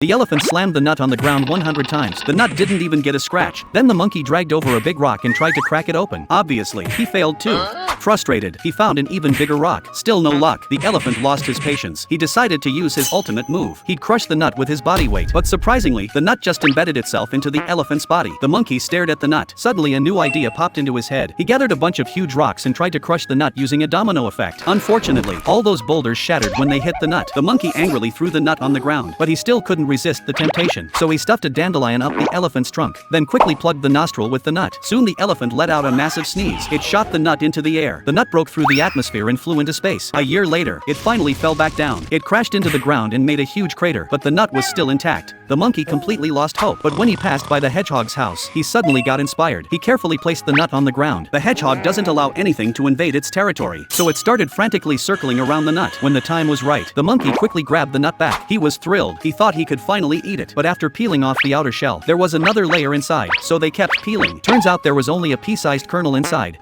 The elephant slammed the nut on the ground 100 times. The nut didn't even get a scratch. Then the monkey dragged over a big rock and tried to crack it open. Obviously, he failed too. Frustrated, he found an even bigger rock. Still no luck. The elephant lost his patience. He decided to use his ultimate move. He'd crush the nut with his body weight. But surprisingly, the nut just embedded itself into the elephant's body. The monkey stared at the nut. Suddenly a new idea popped into his head. He gathered a bunch of huge rocks and tried to crush the nut using a domino effect. Unfortunately, all those boulders shattered when they hit the nut. The monkey angrily threw the nut on the ground, but he still couldn't resist the temptation. So he stuffed a dandelion up the elephant's trunk, then quickly plugged the nostril with the nut. Soon the elephant let out a massive sneeze. It shot the nut into the air. The nut broke through the atmosphere and flew into space. A year later, it finally fell back down. It crashed into the ground and made a huge crater, but the nut was still intact. The monkey completely lost hope, but when he passed by the hedgehog's house, he suddenly got inspired. He carefully placed the nut on the ground. The hedgehog doesn't allow anything to invade its territory, so it started frantically circling around the nut. When the time was right, the monkey quickly grabbed the nut back. He was thrilled. He thought he could finally eat it, but after peeling off the outer shell, there was another layer inside, so they kept peeling. Turns out there was only a pea-sized kernel inside.